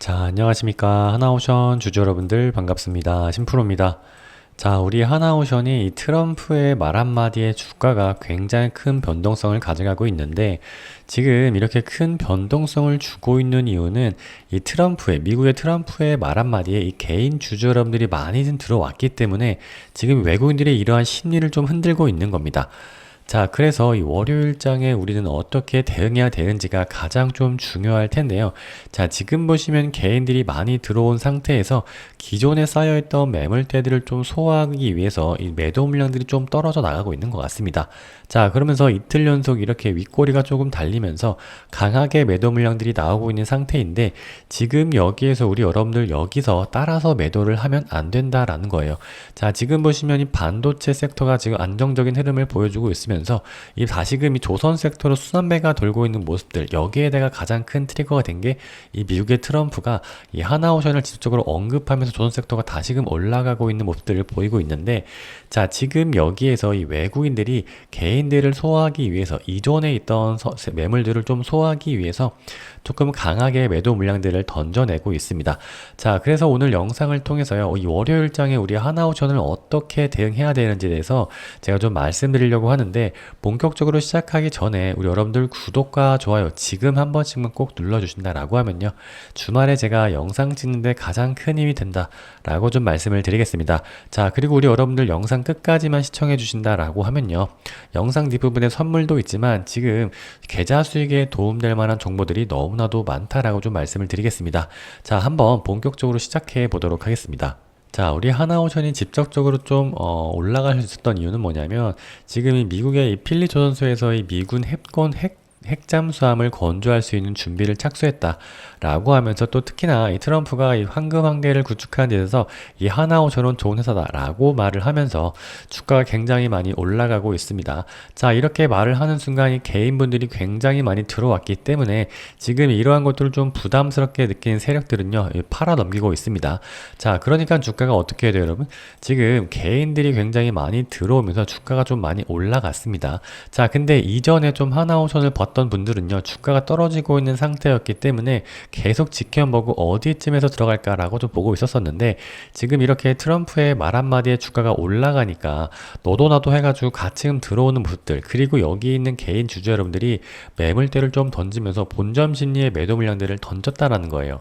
자, 안녕하십니까. 하나오션 주주 여러분들 반갑습니다. 신프로입니다. 자, 우리 하나오션이 이 트럼프의 말 한마디에 주가가 굉장히 큰 변동성을 가져가고 있는데 지금 이렇게 큰 변동성을 주고 있는 이유는 미국의 트럼프의 말 한마디에 이 개인 주주 여러분들이 많이 들어왔기 때문에 지금 외국인들이 이러한 심리를 좀 흔들고 있는 겁니다. 자, 그래서 이 월요일장에 우리는 어떻게 대응해야 되는지가 가장 좀 중요할 텐데요. 자, 지금 보시면 개인들이 많이 들어온 상태에서 기존에 쌓여있던 매물대들을 좀 소화하기 위해서 이 매도 물량들이 좀 떨어져 나가고 있는 것 같습니다. 자, 그러면서 이틀 연속 이렇게 윗꼬리가 조금 달리면서 강하게 매도 물량들이 나오고 있는 상태인데 지금 여기에서 우리 여러분들 여기서 따라서 매도를 하면 안 된다라는 거예요. 자, 지금 보시면 이 반도체 섹터가 지금 안정적인 흐름을 보여주고 있으면서 이 다시금 이 조선 섹터로 순환매가 돌고 있는 모습들 여기에다가 가장 큰 트리거가 된 게 이 미국의 트럼프가 이 하나오션을 지속적으로 언급하면서 조선 섹터가 다시금 올라가고 있는 모습들을 보이고 있는데 자, 지금 여기에서 이 외국인들이 개인들을 소화하기 위해서 이전에 있던 매물들을 좀 소화하기 위해서 조금 강하게 매도 물량들을 던져내고 있습니다. 자, 그래서 오늘 영상을 통해서요, 이 월요일장에 우리 하나오션을 어떻게 대응해야 되는지에 대해서 제가 좀 말씀드리려고 하는데 본격적으로 시작하기 전에 우리 여러분들 구독과 좋아요 지금 한 번씩만 꼭 눌러주신다라고 하면요, 주말에 제가 영상 찍는데 가장 큰 힘이 된다라고 좀 말씀을 드리겠습니다. 자, 그리고 우리 여러분들 영상 끝까지만 시청해 주신다라고 하면요, 영상 뒷부분에 선물도 있지만 지금 계좌 수익에 도움될 만한 정보들이 너무나도 많다라고 좀 말씀을 드리겠습니다. 자, 한번 본격적으로 시작해 보도록 하겠습니다. 자, 우리 하나오션이 직접적으로 좀 올라갈 수 있었던 이유는 뭐냐면 지금 이 미국의 이 필리 조선소에서 이 미군 핵잠수함을 건조할 수 있는 준비를 착수했다라고 하면서 또 특히나 이 트럼프가 이 황금 한계를 구축하는 데 있어서 이 하나오션은 좋은 회사다라고 말을 하면서 주가가 굉장히 많이 올라가고 있습니다. 자, 이렇게 말을 하는 순간 이 개인분들이 굉장히 많이 들어왔기 때문에 지금 이러한 것들을 좀 부담스럽게 느끼는 세력들은요, 팔아 넘기고 있습니다. 자, 그러니까 주가가 어떻게 해야 돼요, 여러분? 지금 개인들이 굉장히 많이 들어오면서 주가가 좀 많이 올라갔습니다. 자, 근데 이전에 좀 하나오션을 봤던 분들은요, 주가가 떨어지고 있는 상태였기 때문에 계속 지켜보고 어디쯤에서 들어갈까라고 좀 보고 있었었는데 지금 이렇게 트럼프의 말 한마디에 주가가 올라가니까 너도 나도 해가지고 가끔 들어오는 모습들, 그리고 여기 있는 개인 주주 여러분들이 매물대를 좀 던지면서 본점 심리의 매도 물량들을 던졌다라는 거예요.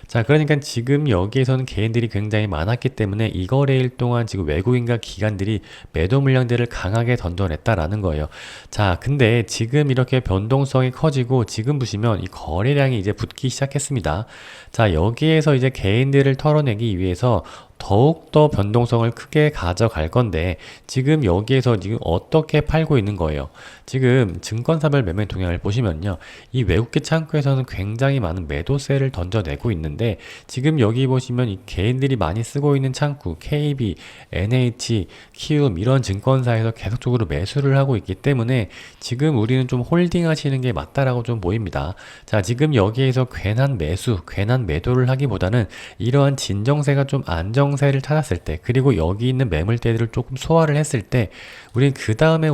자, 그러니까 지금 여기에서는 개인들이 굉장히 많았기 때문에 이 거래일 동안 지금 외국인과 기관들이 매도 물량들을 강하게 던져냈다라는 거예요. 자, 근데 지금 이렇게 변동성이 커지고 지금 보시면 이 거래량이 이제 붙기 시작했습니다. 자, 여기에서 이제 개인들을 털어내기 위해서 더욱더 변동성을 크게 가져갈 건데 지금 여기에서 지금 어떻게 팔고 있는 거예요. 지금 증권사별 매매 동향을 보시면요, 이 외국계 창구에서는 굉장히 많은 매도세를 던져내고 있는데 지금 여기 보시면 이 개인들이 많이 쓰고 있는 창구 KB, NH, 키움 이런 증권사에서 계속적으로 매수를 하고 있기 때문에 지금 우리는 좀 홀딩 하시는 게 맞다라고 좀 보입니다. 자, 지금 여기에서 괜한 매수, 괜한 매도를 하기보다는 이러한 진정세가 좀 안정세를 찾았을 때, 그리고 여기 있는 매물대들을 조금 소화를 했을 때 우리는 그 다음에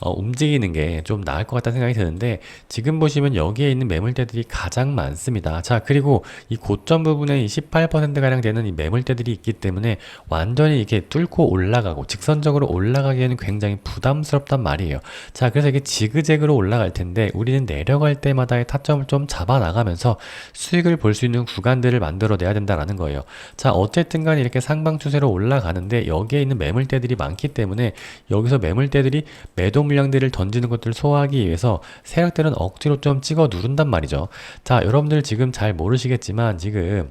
움직이는 게 좀 나을 것 같다는 생각이 드는데 지금 보시면 여기에 있는 매물대들이 가장 많습니다. 자, 그리고 이 고점 부분에 18%가량 되는 이 매물대들이 있기 때문에 완전히 이렇게 뚫고 올라가고 직선적으로 올라가기에는 굉장히 부담스럽단 말이에요. 자, 그래서 이게 지그재그로 올라갈 텐데 우리는 내려갈 때마다의 타점을 좀 잡아 나가면서 수익을 볼 수 있는 구간들을 만들어내야 된다라는 거예요. 자, 어쨌든 간에 이렇게 상방 추세로 올라가는데 여기에 있는 매물대들이 많기 때문에 여기서 매물대들이 매도 물량들을 던지는 것들을 소화하기 위해서 세력들은 억지로 좀 찍어 누른단 말이죠. 자, 여러분들 지금 잘 모르시겠지만 지금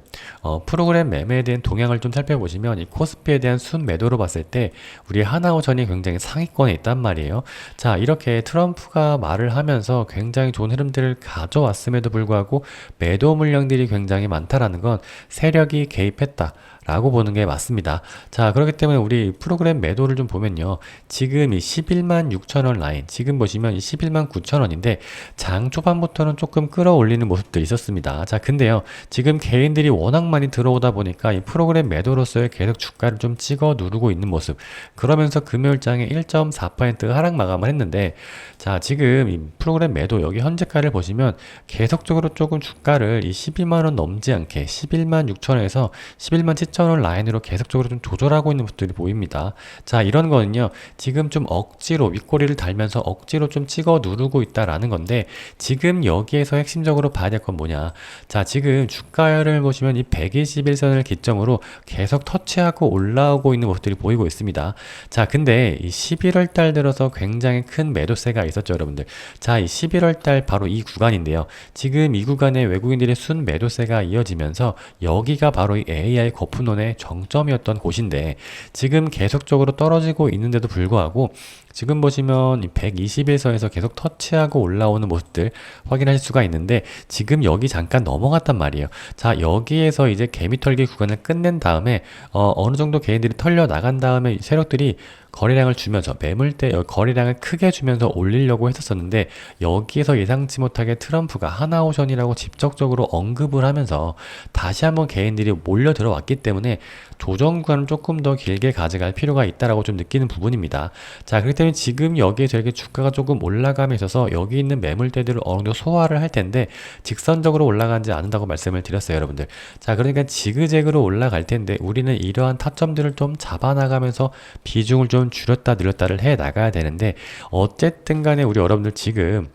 프로그램 매매에 대한 동향을 좀 살펴보시면 이 코스피에 대한 순매도로 봤을 때 우리 하나오션이 굉장히 상위권에 있단 말이에요. 자, 이렇게 트럼프가 말을 하면서 굉장히 좋은 흐름들을 가져왔음에도 불구하고 매도 물량들이 굉장히 많다라는 건 세력이 개입했다 라고 보는 게 맞습니다. 자, 그렇기 때문에 우리 프로그램 매도를 좀 보면요. 지금 이 11만 6천 원 라인, 지금 보시면 이 11만 9천 원인데 장 초반부터는 조금 끌어올리는 모습들이 있었습니다. 자, 근데요. 지금 개인들이 워낙 많이 들어오다 보니까 이 프로그램 매도로서의 계속 주가를 좀 찍어 누르고 있는 모습. 그러면서 금요일장에 1.4% 하락 마감을 했는데, 자, 지금 이 프로그램 매도 여기 현재가를 보시면 계속적으로 조금 주가를 이 12만 원 넘지 않게 11만 6천 원에서 11만 7천 원 라인으로 계속적으로 좀 조절하고 있는 모습들이 보입니다. 자, 이런 거는요. 지금 좀 억지로 윗꼬리를 달면서 억지로 좀 찍어 누르고 있다라는 건데, 지금 여기에서 핵심적으로 봐야 될 건 뭐냐. 자, 지금 주가를 보시면 이 121선을 기점으로 계속 터치하고 올라오고 있는 모습들이 보이고 있습니다. 자, 근데 이 11월 달 들어서 굉장히 큰 매도세가 있었죠, 여러분들. 자, 이 11월 달 바로 이 구간인데요. 지금 이 구간에 외국인들의 순 매도세가 이어지면서 여기가 바로 이 AI 거품론의 정점이었던 곳인데, 지금 계속적으로 떨어지고 있는데도 불구하고 지금 보시면 121선에서 계속 터치하고 올라오는 모습들 확인하실 수가 있는데, 지금 여기 잠깐 넘어갔단 말이에요. 자, 여기에서 이제 개미털기 구간을 끝낸 다음에 어느 정도 개인들이 털려 나간 다음에 세력들이 거래량을 주면서 매물대 거래량을 크게 주면서 올리려고 했었는데, 여기에서 예상치 못하게 트럼프가 하나오션이라고 직접적으로 언급을 하면서 다시 한번 개인들이 몰려 들어왔기 때문에 조정 구간을 조금 더 길게 가져갈 필요가 있다라고 좀 느끼는 부분입니다. 자, 그렇기 때문에 지금 여기에서 이렇게 주가가 조금 올라감에 있어서 여기 있는 매물대들을 어느 정도 소화를 할 텐데, 직선적으로 올라가지 않는다고 말씀을 드렸어요, 여러분들. 자, 그러니까 지그재그로 올라갈 텐데 우리는 이러한 타점들을 좀 잡아나가면서 비중을 좀 줄였다 늘렸다를 해 나가야 되는데, 어쨌든 간에 우리 여러분들 지금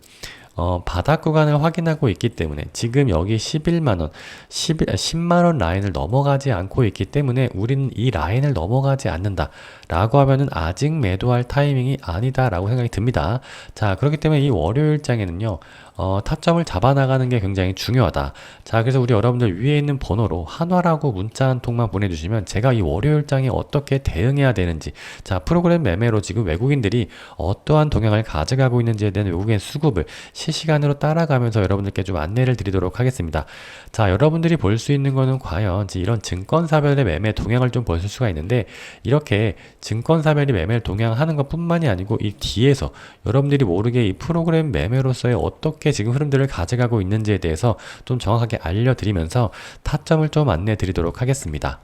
바닥 구간을 확인하고 있기 때문에 지금 여기 11만원, 10만원 라인을 넘어가지 않고 있기 때문에 우리는 이 라인을 넘어가지 않는다 라고 하면은 아직 매도할 타이밍이 아니다 라고 생각이 듭니다. 자, 그렇기 때문에 이 월요일장에는요, 타점을 잡아나가는 게 굉장히 중요하다. 자, 그래서 우리 여러분들 위에 있는 번호로 한화라고 문자 한 통만 보내주시면 제가 이 월요일장에 어떻게 대응해야 되는지, 자, 프로그램 매매로 지금 외국인들이 어떠한 동향을 가져가고 있는지에 대한 외국인 수급을 실시간으로 따라가면서 여러분들께 좀 안내를 드리도록 하겠습니다. 자, 여러분들이 볼 수 있는 거는 과연 이런 증권사별의 매매 동향을 좀 볼 수가 있는데, 이렇게 증권사별이 매매를 동향하는 것 뿐만이 아니고 이 뒤에서 여러분들이 모르게 이 프로그램 매매로서의 어떻게 지금 흐름들을 가져가고 있는지에 대해서 좀 정확하게 알려드리면서 타점을 좀 안내 드리도록 하겠습니다.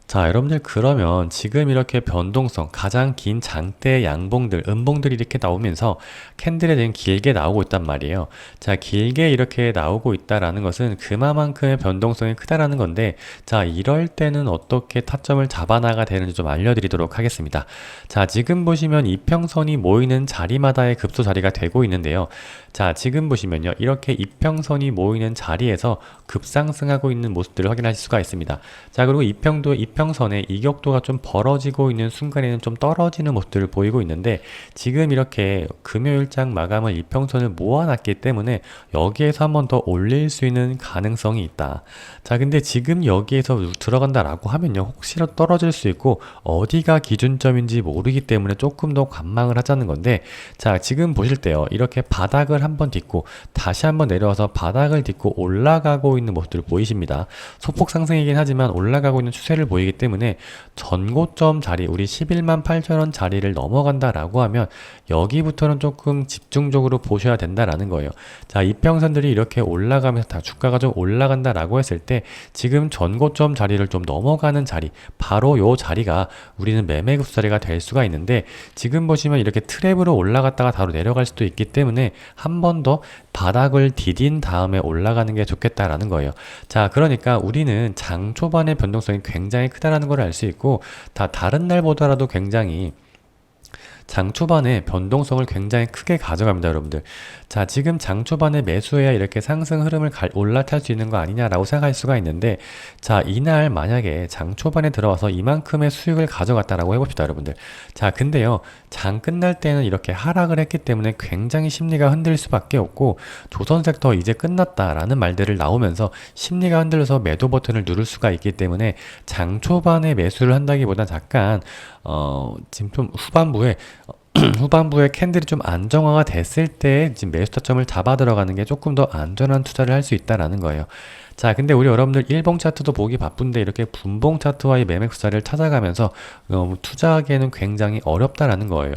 자, 여러분들 그러면 지금 이렇게 변동성, 가장 긴 장대 양봉들, 음봉들이 이렇게 나오면서 캔들에 대한 길게 나오고 있단 말이에요. 자, 길게 이렇게 나오고 있다라는 것은 그만큼의 변동성이 크다라는 건데, 자, 이럴 때는 어떻게 타점을 잡아나가 되는지 좀 알려드리도록 하겠습니다. 자, 지금 보시면 이평선이 모이는 자리마다의 급소 자리가 되고 있는데요. 자, 지금 보시면요, 이렇게 이평선이 모이는 자리에서 급상승하고 있는 모습들을 확인하실 수가 있습니다. 자, 그리고 이평선의 이격도가 좀 벌어지고 있는 순간에는 좀 떨어지는 모습들을 보이고 있는데, 지금 이렇게 금요일장 마감을 이평선을 모아놨기 때문에 여기에서 한 번 더 올릴 수 있는 가능성이 있다. 자, 근데 지금 여기에서 들어간다라고 하면요, 혹시라도 떨어질 수 있고 어디가 기준점인지 모르기 때문에 조금 더 관망을 하자는 건데, 자, 지금 보실 때요, 이렇게 바닥을 한번 딛고 다시 한번 내려와서 바닥을 딛고 올라가고 있는 모습들을 보이십니다. 소폭 상승이긴 하지만 올라가고 있는 추세를 보이기 때문에 전고점 자리, 우리 11만 8천 원 자리를 넘어간다라고 하면 여기부터는 조금 집중적으로 보셔야 된다라는 거예요. 자, 이평선들이 이렇게 올라가면서 다 주가가 좀 올라간다라고 했을 때 지금 전고점 자리를 좀 넘어가는 자리, 바로 요 자리가 우리는 매매급수 자리가 될 수가 있는데, 지금 보시면 이렇게 트랩으로 올라갔다가 바로 내려갈 수도 있기 때문에 한 번 더 바닥을 디딘 다음에 올라가는 게 좋겠다라는 거예요. 자, 그러니까 우리는 장 초반의 변동성이 굉장히 크다라는 걸 알 수 있고, 다른 날보다라도 굉장히 장 초반에 변동성을 굉장히 크게 가져갑니다, 여러분들. 자, 지금 장 초반에 매수해야 이렇게 상승 흐름을 올라탈 수 있는 거 아니냐라고 생각할 수가 있는데, 자, 이날 만약에 장 초반에 들어와서 이만큼의 수익을 가져갔다라고 해봅시다, 여러분들. 자, 근데요, 장 끝날 때는 이렇게 하락을 했기 때문에 굉장히 심리가 흔들릴 수밖에 없고, 조선섹터 이제 끝났다라는 말들을 나오면서 심리가 흔들려서 매도 버튼을 누를 수가 있기 때문에 장 초반에 매수를 한다기보다 잠깐 지금 좀 후반부에 캔들이 좀 안정화가 됐을 때 지금 매수 타점을 잡아 들어가는 게 조금 더 안전한 투자를 할 수 있다라는 거예요. 자, 근데 우리 여러분들 일봉 차트도 보기 바쁜데 이렇게 분봉 차트와 이 매매 숫자를 찾아가면서 투자하기에는 굉장히 어렵다라는 거예요.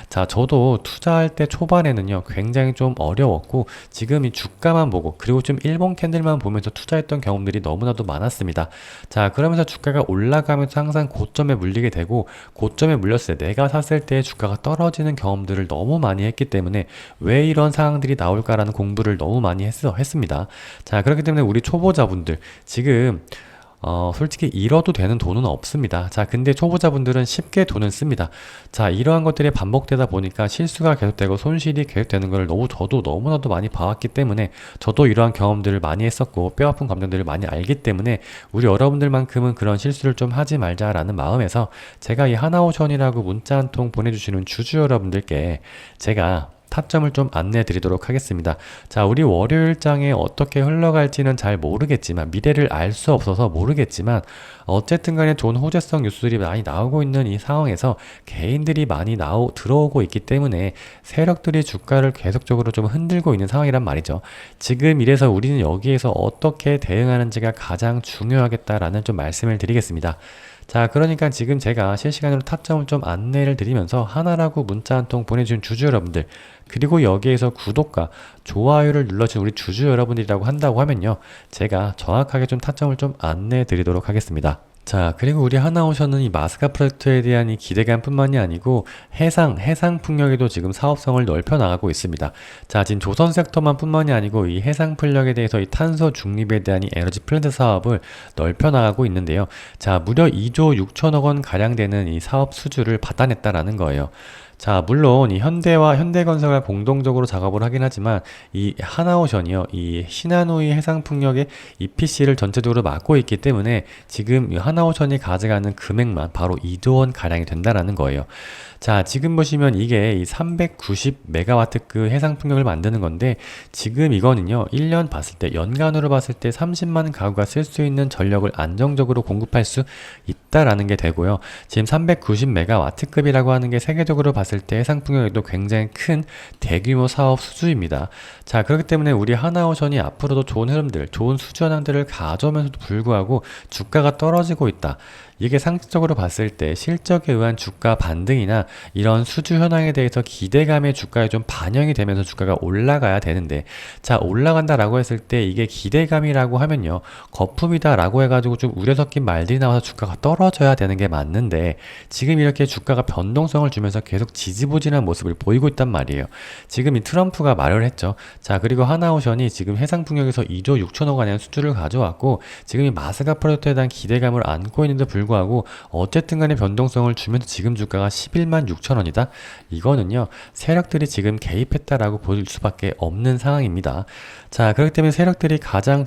자, 저도 투자할 때 초반에는요, 굉장히 좀 어려웠고, 지금 이 주가만 보고, 그리고 좀 일봉 캔들만 보면서 투자했던 경험들이 너무나도 많았습니다. 자, 그러면서 주가가 올라가면서 항상 고점에 물리게 되고, 고점에 물렸을 때 내가 샀을 때 주가가 떨어지는 경험들을 너무 많이 했기 때문에 왜 이런 상황들이 나올까라는 공부를 너무 많이 했습니다. 자, 그렇기 때문에 우리 초보자분들 지금 솔직히 잃어도 되는 돈은 없습니다. 자, 근데 초보자분들은 쉽게 돈을 씁니다. 자, 이러한 것들이 반복되다 보니까 실수가 계속되고 손실이 계속되는 걸 저도 너무나도 많이 봐왔기 때문에 저도 이러한 경험들을 많이 했었고 뼈아픈 감정들을 많이 알기 때문에 우리 여러분들만큼은 그런 실수를 좀 하지 말자라는 마음에서 제가 이 하나오션이라고 문자 한 통 보내주시는 주주 여러분들께 제가 타점을 좀 안내해 드리도록 하겠습니다. 자, 우리 월요일장에 어떻게 흘러갈지는 잘 모르겠지만, 미래를 알 수 없어서 모르겠지만, 어쨌든 간에 좋은 호재성 뉴스들이 많이 나오고 있는 이 상황에서 개인들이 많이 들어오고 있기 때문에 세력들이 주가를 계속적으로 좀 흔들고 있는 상황이란 말이죠. 지금 이래서 우리는 여기에서 어떻게 대응하는지가 가장 중요하겠다라는 좀 말씀을 드리겠습니다. 자, 그러니까 지금 제가 실시간으로 타점을 좀 안내를 드리면서 하나라고 문자 한 통 보내주신 주주 여러분들, 그리고 여기에서 구독과 좋아요를 눌러주신 우리 주주 여러분들이라고 한다고 하면요, 제가 정확하게 좀 타점을 좀 안내해 드리도록 하겠습니다. 자, 그리고 우리 하나오션은 이 마스카 프로젝트에 대한 이 기대감뿐만이 아니고 해상 풍력에도 지금 사업성을 넓혀 나가고 있습니다. 자, 지금 조선 섹터만 뿐만이 아니고 이 해상 풍력에 대해서 이 탄소 중립에 대한 이 에너지 플랜트 사업을 넓혀 나가고 있는데요. 자, 무려 2조 6천억 원 가량 되는 이 사업 수주를 받아냈다라는 거예요. 자, 물론 이 현대와 현대건설과 공동적으로 작업을 하긴 하지만 이 하나오션이요, 이 신한우이 해상풍력의 EPC를 전체적으로 맡고 있기 때문에 지금 이 하나오션이 가져가는 금액만 바로 2조 원 가량이 된다라는 거예요. 자, 지금 보시면 이게 이 390메가와트급 해상풍력을 만드는 건데, 지금 이거는요 1년 봤을 때, 연간으로 봤을 때 30만 가구가 쓸 수 있는 전력을 안정적으로 공급할 수 있다라는 게 되고요. 지금 390메가와트급이라고 하는 게 세계적으로 봤을 때 해상풍력에도 굉장히 큰 대규모 사업 수주입니다. 자, 그렇기 때문에 우리 하나오션이 앞으로도 좋은 흐름들, 좋은 수주 현황들을 가져오면서도 불구하고 주가가 떨어지고 있다. 이게 상식적으로 봤을 때 실적에 의한 주가 반등이나 이런 수주 현황에 대해서 기대감의 주가에 좀 반영이 되면서 주가가 올라가야 되는데, 자, 올라간다라고 했을 때 이게 기대감이라고 하면요, 거품이다라고 해가지고 좀 우려 섞인 말들이 나와서 주가가 떨어져야 되는 게 맞는데, 지금 이렇게 주가가 변동성을 주면서 계속 지지부진한 모습을 보이고 있단 말이에요. 지금 이 트럼프가 말을 했죠. 자, 그리고 하나오션이 지금 해상풍력에서 2조 6천억 원의 수주를 가져왔고, 지금 이 마스카 프로젝트에 대한 기대감을 안고 있는데 불구하고 어쨌든 간에 변동성을 주면서 지금 주가가 11만 6천 원이다. 이거는요, 세력들이 지금 개입했다라고 볼 수밖에 없는 상황입니다. 자, 그렇기 때문에 세력들이 가장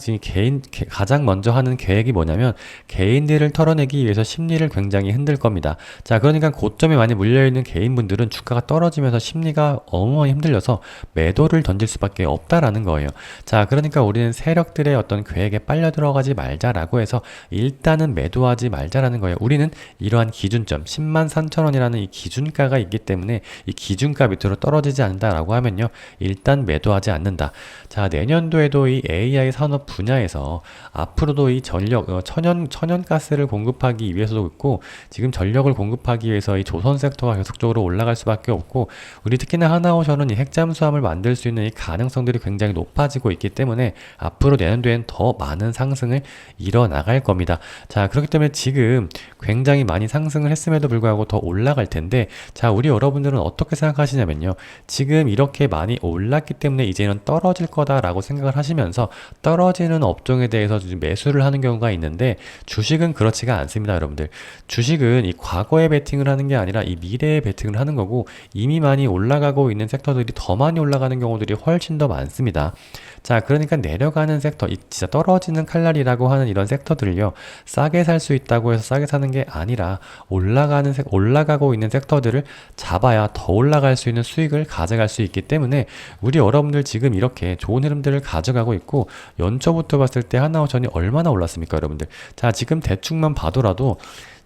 먼저 하는 계획이 뭐냐면, 개인들을 털어내기 위해서 심리를 굉장히 흔들 겁니다. 자, 그러니까 고점에 많이 물려있는 개인분들은 주가가 떨어지면서 심리가 어마어마히 흔들려서 매도를 던질 수밖에 없다라는 거예요. 자, 그러니까 우리는 세력들의 어떤 계획에 빨려 들어가지 말자라고 해서 일단은 매도하지 말자라는 거예요. 우리는 이러한 기준점 10만 3천 원이라는 이 기준가가 있기 때문에 이 기준가 밑으로 떨어지지 않는다라고 하면요, 일단 매도하지 않는다. 자, 내년도에도 이 AI 산업 분야에서 앞으로도 이 천연가스를 공급하기 위해서도 있고, 지금 전력을 공급하기 위해서 이 조선 섹터가 계속적으로 올라갈 수밖에 없고, 우리 특히나 하나오션은 이 핵잠수함을 만들 수 있는 이 가능성들이 굉장히 높아지고 있기 때문에 앞으로 내년도엔 더 많은 상승을 이뤄나갈 겁니다. 자, 그렇기 때문에 지금 굉장히 많이 상승을 했음에도 불구하고 더 올라갈 텐데, 자, 우리 여러분들은 어떻게 생각하시냐면요, 지금 이렇게 많이 올랐기 때문에 이제는 떨어질 거다라고 생각을 하시면서 떨어지는 업종에 대해서 좀 매수를 하는 경우가 있는데, 주식은 그렇지가 않습니다. 여러분들, 주식은 이 과거에 베팅을 하는 게 아니라 이 미래에 베팅을 하는 거고, 이미 많이 올라가고 있는 섹터들이 더 많이 올라가는 경우들이 훨씬 더 많습니다. 자, 그러니까 내려가는 섹터, 진짜 떨어지는 칼날이라고 하는 이런 섹터들을요, 싸게 살 수 있다고 해서 싸게 사는 게 아니라 올라가고 있는 섹터들을 잡아야 더 올라갈 수 있는 수익을 가져갈 수 있기 때문에 우리 여러분들 지금 이렇게 좋은 흐름들을 가져가고 있고, 연초부터 봤을 때 하나오션이 얼마나 올랐습니까, 여러분들? 자, 지금 대충만 봐도라도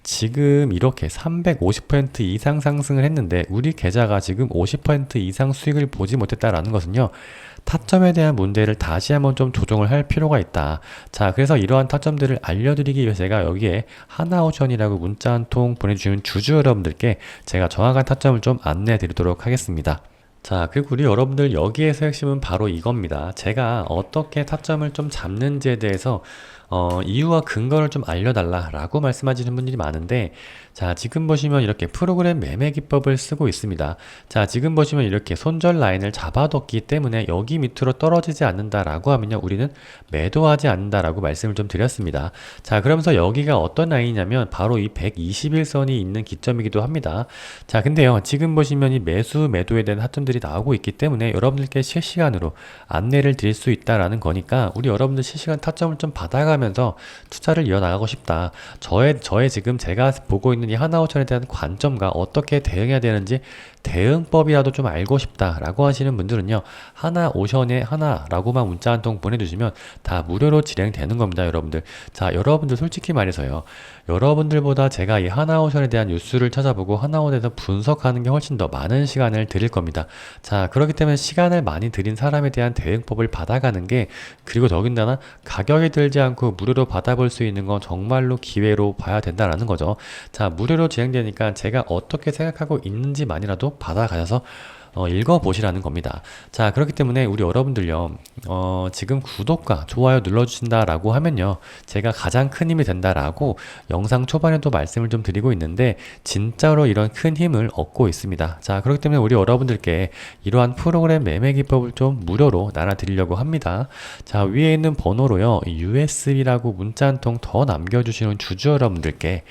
지금 이렇게 350% 이상 상승을 했는데 우리 계좌가 지금 50% 이상 수익을 보지 못했다라는 것은요, 타점에 대한 문제를 다시 한번 좀 조정을 할 필요가 있다. 자, 그래서 이러한 타점들을 알려드리기 위해서 제가 여기에 하나오션이라고 문자 한 통 보내주시는 주주 여러분들께 제가 정확한 타점을 좀 안내해 드리도록 하겠습니다. 자, 그리고 우리 여러분들 여기에서 핵심은 바로 이겁니다. 제가 어떻게 타점을 좀 잡는지에 대해서 이유와 근거를 좀 알려달라라고 말씀하시는 분들이 많은데, 자, 지금 보시면 이렇게 프로그램 매매 기법을 쓰고 있습니다. 자, 지금 보시면 이렇게 손절 라인을 잡아뒀기 때문에 여기 밑으로 떨어지지 않는다라고 하면요, 우리는 매도하지 않는다라고 말씀을 좀 드렸습니다. 자, 그러면서 여기가 어떤 라인이냐면 바로 이 121선이 있는 기점이기도 합니다. 자, 근데요, 지금 보시면 이 매수 매도에 대한 타점들이 나오고 있기 때문에 여러분들께 실시간으로 안내를 드릴 수 있다라는 거니까 우리 여러분들 실시간 타점을 좀 받아가면서 투자를 이어나가고 싶다. 저의 지금 제가 보고 있는 이 하나오션에 대한 관점과 어떻게 대응해야 되는지 대응법이라도 좀 알고 싶다라고 하시는 분들은요, 하나오션에 하나라고만 문자 한 통 보내주시면 다 무료로 진행되는 겁니다, 여러분들. 자, 여러분들 솔직히 말해서요, 여러분들보다 제가 이 하나오션에 대한 뉴스를 찾아보고 하나오션에서 분석하는 게 훨씬 더 많은 시간을 드릴 겁니다. 자, 그렇기 때문에 시간을 많이 들인 사람에 대한 대응법을 받아가는 게, 그리고 더군다나 가격이 들지 않고 무료로 받아볼 수 있는 건 정말로 기회로 봐야 된다라는 거죠. 자, 무료로 진행되니까 제가 어떻게 생각하고 있는지만이라도 받아가셔서 읽어보시라는 겁니다. 자, 그렇기 때문에 우리 여러분들요, 지금 구독과 좋아요 눌러주신다라고 하면요, 제가 가장 큰 힘이 된다라고 영상 초반에도 말씀을 좀 드리고 있는데, 진짜로 이런 큰 힘을 얻고 있습니다. 자, 그렇기 때문에 우리 여러분들께 이러한 프로그램 매매 기법을 좀 무료로 나눠드리려고 합니다. 자, 위에 있는 번호로요, USB라고 문자 한 통 더 남겨주시는 주주 여러분들께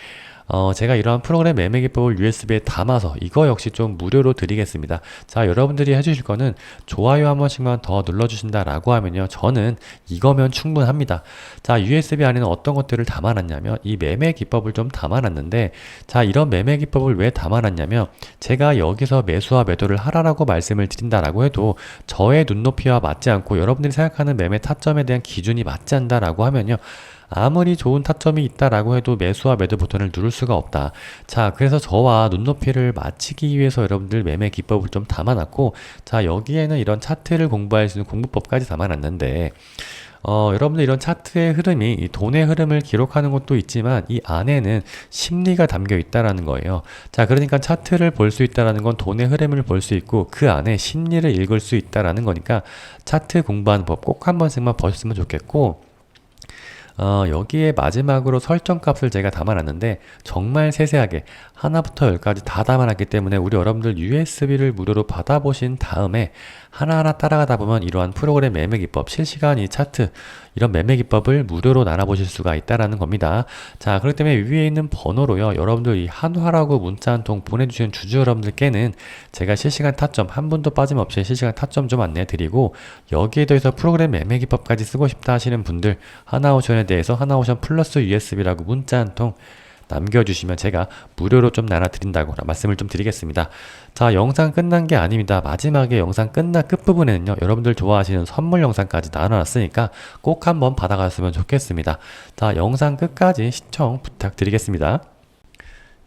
제가 이러한 프로그램 매매 기법을 USB에 담아서 이거 역시 좀 무료로 드리겠습니다. 자, 여러분들이 해주실 거는 좋아요 한 번씩만 더 눌러주신다라고 하면요, 저는 이거면 충분합니다. 자, USB 안에는 어떤 것들을 담아놨냐면 이 매매 기법을 좀 담아놨는데, 자, 이런 매매 기법을 왜 담아놨냐면, 제가 여기서 매수와 매도를 하라라고 말씀을 드린다라고 해도 저의 눈높이와 맞지 않고 여러분들이 생각하는 매매 타점에 대한 기준이 맞지 않는다라고 하면요, 아무리 좋은 타점이 있다라고 해도 매수와 매도 버튼을 누를 수가 없다. 자, 그래서 저와 눈높이를 맞추기 위해서 여러분들 매매 기법을 좀 담아놨고, 자, 여기에는 이런 차트를 공부할 수 있는 공부법까지 담아놨는데, 여러분들 이런 차트의 흐름이 이 돈의 흐름을 기록하는 것도 있지만 이 안에는 심리가 담겨 있다라는 거예요. 자, 그러니까 차트를 볼 수 있다라는 건 돈의 흐름을 볼 수 있고 그 안에 심리를 읽을 수 있다라는 거니까 차트 공부하는 법 꼭 한 번씩만 보셨으면 좋겠고, 여기에 마지막으로 설정 값을 제가 담아놨는데 정말 세세하게 하나부터 열까지 다 담아놨기 때문에 우리 여러분들 USB를 무료로 받아보신 다음에 하나하나 따라가다 보면 이러한 프로그램 매매 기법, 실시간 이 차트, 이런 매매 기법을 무료로 나눠보실 수가 있다라는 겁니다. 자, 그렇기 때문에 위에 있는 번호로요, 여러분들 이 한화라고 문자 한 통 보내주시는 주주 여러분들께는 제가 실시간 타점, 한 분도 빠짐없이 실시간 타점 좀 안내해 드리고, 여기에 더해서 프로그램 매매 기법까지 쓰고 싶다 하시는 분들, 하나오션에 대해서 하나오션 플러스 USB라고 문자 한 통 남겨주시면 제가 무료로 좀 나눠드린다고 말씀을 좀 드리겠습니다. 자, 영상 끝난 게 아닙니다. 마지막에 영상 끝부분에는요, 여러분들 좋아하시는 선물 영상까지 나눠놨으니까 꼭 한번 받아갔으면 좋겠습니다. 자, 영상 끝까지 시청 부탁드리겠습니다.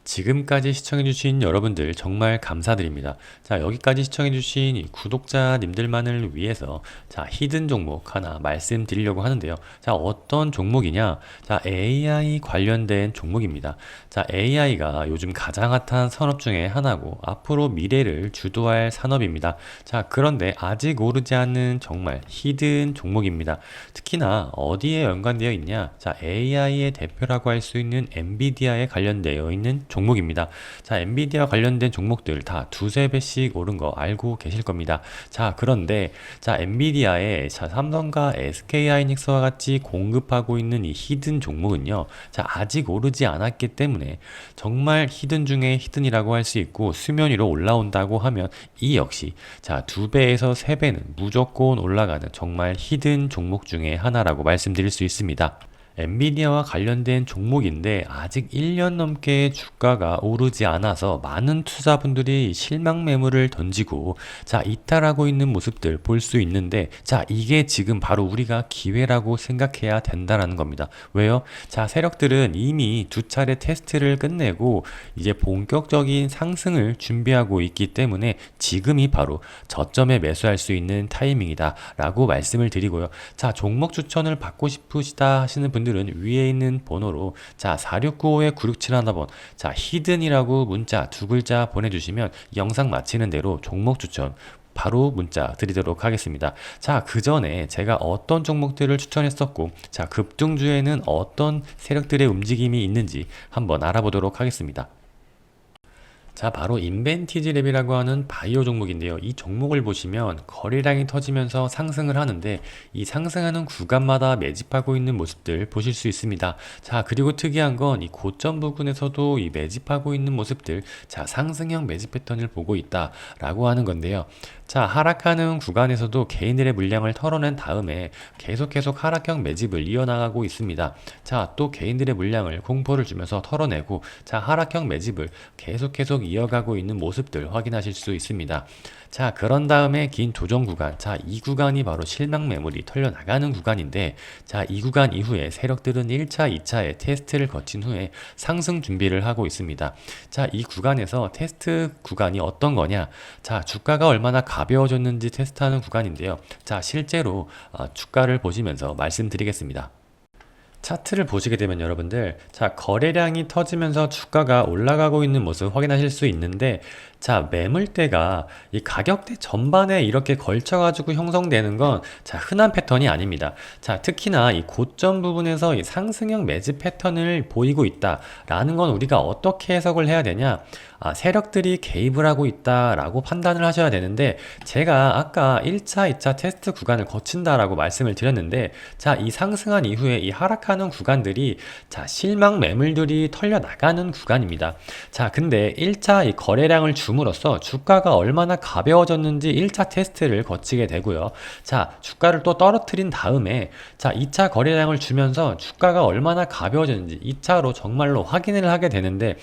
지금까지 시청해주신 여러분들 정말 감사드립니다. 자, 여기까지 시청해주신 이 구독자님들만을 위해서 자, 히든 종목 하나 말씀드리려고 하는데요. 자, 어떤 종목이냐? 자, AI 관련된 종목입니다. 자, AI가 요즘 가장 핫한 산업 중에 하나고 앞으로 미래를 주도할 산업입니다. 자, 그런데 아직 오르지 않는 정말 히든 종목입니다. 특히나 어디에 연관되어 있냐? 자, AI의 대표라고 할 수 있는 엔비디아에 관련되어 있는 종목입니다. 자, 엔비디아 관련된 종목들 다 두세 배씩 오른 거 알고 계실 겁니다. 자, 그런데 자, 엔비디아에 자, 삼성과 SK하이닉스와 같이 공급하고 있는 이 히든 종목은요, 자, 아직 오르지 않았기 때문에 정말 히든 중에 히든이라고 할 수 있고, 수면 위로 올라온다고 하면 이 역시 자, 2배에서 3배는 무조건 올라가는 정말 히든 종목 중에 하나라고 말씀드릴 수 있습니다. 엔비디아와 관련된 종목인데 아직 1년 넘게 주가가 오르지 않아서 많은 투자분들이 실망 매물을 던지고 이탈하고 있는 모습들 볼 수 있는데 이게 지금 바로 우리가 기회라고 생각해야 된다라는 겁니다. 왜요? 세력들은 이미 두 차례 테스트를 끝내고 이제 본격적인 상승을 준비하고 있기 때문에 지금이 바로 저점에 매수할 수 있는 타이밍이다 라고 말씀을 드리고요. 종목 추천을 받고 싶으시다 하시는 분들은 위에 있는 번호로 4695-9671번 히든이라고 문자 두 글자 보내주시면 영상 마치는 대로 종목 추천 바로 문자 드리도록 하겠습니다. 그 전에 제가 어떤 종목들을 추천했었고 급등주에는 어떤 세력들의 움직임이 있는지 한번 알아보도록 하겠습니다. 바로 인벤티지랩이라고 하는 바이오 종목인데요. 이 종목을 보시면 거래량이 터지면서 상승을 하는데 이 상승하는 구간마다 매집하고 있는 모습들 보실 수 있습니다. 그리고 특이한 건 이 고점 부근에서도 이 매집하고 있는 모습들, 상승형 매집 패턴을 보고 있다라고 하는 건데요. 하락하는 구간에서도 개인들의 물량을 털어낸 다음에 계속 하락형 매집을 이어나가고 있습니다. 또 개인들의 물량을 공포를 주면서 털어내고 하락형 매집을 계속 이어가고 있는 모습들 확인하실 수 있습니다. 그런 다음에 긴 조정 구간, 이 구간이 바로 실망 매물이 털려나가는 구간인데 이 구간 이후에 세력들은 1차, 2차의 테스트를 거친 후에 상승 준비를 하고 있습니다. 이 구간에서 테스트 구간이 어떤 거냐? 주가가 얼마나 가벼워졌는지 테스트하는 구간인데요. 실제로 주가를 보시면서 말씀드리겠습니다. 차트를 보시게 되면 여러분들 거래량이 터지면서 주가가 올라가고 있는 모습 확인하실 수 있는데 매물대가 이 가격대 전반에 이렇게 걸쳐 가지고 형성되는 건 흔한 패턴이 아닙니다. 특히나 이 고점 부분에서 이 상승형 매집 패턴을 보이고 있다라는 건 우리가 어떻게 해석을 해야 되냐? 세력들이 개입을 하고 있다라고 판단을 하셔야 되는데 제가 아까 1차, 2차 테스트 구간을 거친다라고 말씀을 드렸는데 이 상승한 이후에 이 하락하는 구간들이 실망 매물들이 털려 나가는 구간입니다. 근데 1차 이 거래량을 줌으로써 주가가 얼마나 가벼워졌는지 1차 테스트를 거치게 되고요. 주가를 또 떨어뜨린 다음에 2차 거래량을 주면서 주가가 얼마나 가벼워졌는지 2차로 정말로 확인을 하게 되는데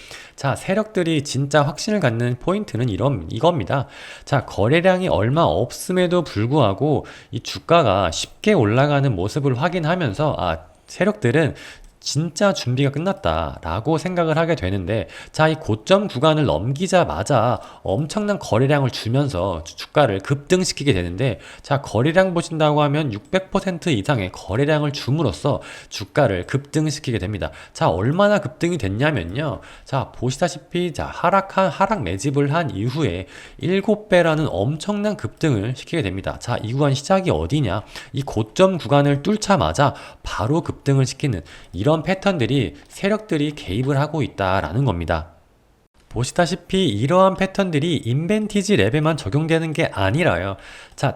세력들이 진짜 확신을 갖는 포인트는 이겁니다. 거래량이 얼마 없음에도 불구하고 이 주가가 쉽게 올라가는 모습을 확인하면서 세력들은 진짜 준비가 끝났다라고 생각을 하게 되는데 이 고점 구간을 넘기자마자 엄청난 거래량을 주면서 주가를 급등시키게 되는데 거래량 보신다고 하면 600% 이상의 거래량을 줌으로써 주가를 급등시키게 됩니다. 얼마나 급등이 됐냐면요. 보시다시피 하락 매집을 한 이후에 7배라는 엄청난 급등을 시키게 됩니다. 이 구간 시작이 어디냐? 이 고점 구간을 뚫자마자 바로 급등을 시키는 이런 패턴들이 세력들이 개입을 하고 있다라는 겁니다. 보시다시피 이러한 패턴들이 인벤티지 랩에만 적용되는 게 아니라요.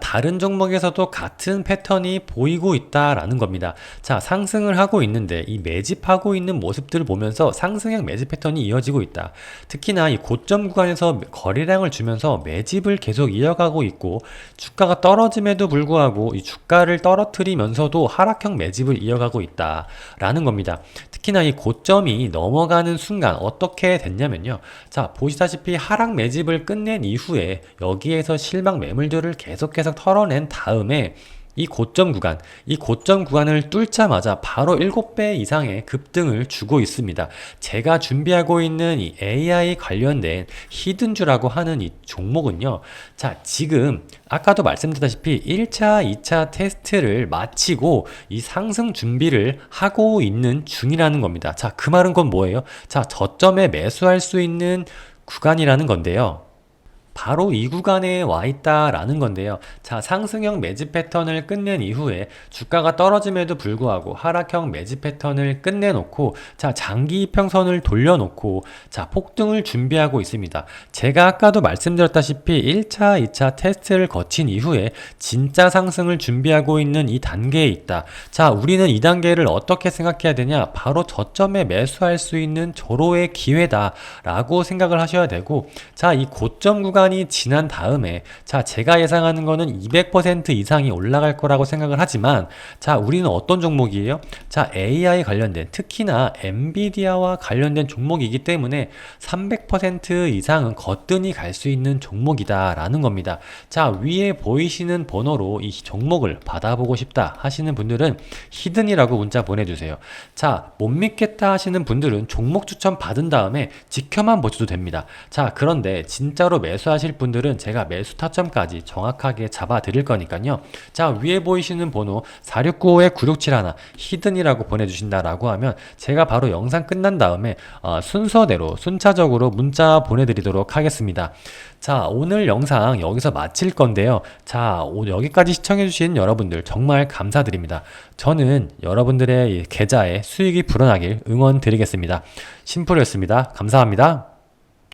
다른 종목에서도 같은 패턴이 보이고 있다라는 겁니다. 상승을 하고 있는데 이 매집하고 있는 모습들을 보면서 상승형 매집 패턴이 이어지고 있다. 특히나 이 고점 구간에서 거래량을 주면서 매집을 계속 이어가고 있고 주가가 떨어짐에도 불구하고 이 주가를 떨어뜨리면서도 하락형 매집을 이어가고 있다라는 겁니다. 특히나 이 고점이 넘어가는 순간 어떻게 됐냐면요. 보시다시피 하락 매집을 끝낸 이후에 여기에서 실망 매물들을 계속 털어낸 다음에 이 고점 구간을 뚫자마자 바로 7배 이상의 급등을 주고 있습니다. 제가 준비하고 있는 이 AI 관련된 히든주라고 하는 이 종목은요. 지금 아까도 말씀드렸다시피 1차, 2차 테스트를 마치고 이 상승 준비를 하고 있는 중이라는 겁니다. 그 말은 건 뭐예요? 저점에 매수할 수 있는 구간이라는 건데요. 바로 이 구간에 와 있다라는 건데요. 상승형 매집 패턴을 끝낸 이후에 주가가 떨어짐에도 불구하고 하락형 매집 패턴을 끝내놓고 장기 이평선을 돌려놓고 폭등을 준비하고 있습니다. 제가 아까도 말씀드렸다시피 1차, 2차 테스트를 거친 이후에 진짜 상승을 준비하고 있는 이 단계에 있다. 우리는 이 단계를 어떻게 생각해야 되냐? 바로 저점에 매수할 수 있는 절호의 기회다라고 생각을 하셔야 되고 이 고점 구간 시간이 지난 다음에 자, 제가 예상하는 거는 200% 이상이 올라갈 거라고 생각을 하지만 자, 우리는 어떤 종목이에요? 자, AI 관련된 특히나 엔비디아와 관련된 종목이기 때문에 300% 이상은 거뜬히 갈 수 있는 종목이다라는 겁니다. 자, 위에 보이시는 번호로 이 종목을 받아보고 싶다 하시는 분들은 히든이라고 문자 보내주세요. 자, 못 믿겠다 하시는 분들은 종목 추천 받은 다음에 지켜만 보셔도 됩니다. 자, 그런데 진짜로 매수하실 분들은 제가 매수 타점까지 정확하게 잡아 드릴 거니까요. 자, 위에 보이시는 번호 4695-9671 히든이라고 보내주신다라고 하면 제가 바로 영상 끝난 다음에 순서대로 순차적으로 문자 보내드리도록 하겠습니다. 자, 오늘 영상 여기서 마칠 건데요. 자, 여기까지 시청해주신 여러분들 정말 감사드립니다. 저는 여러분들의 계좌에 수익이 불어나길 응원 드리겠습니다. 심플이었습니다. 감사합니다.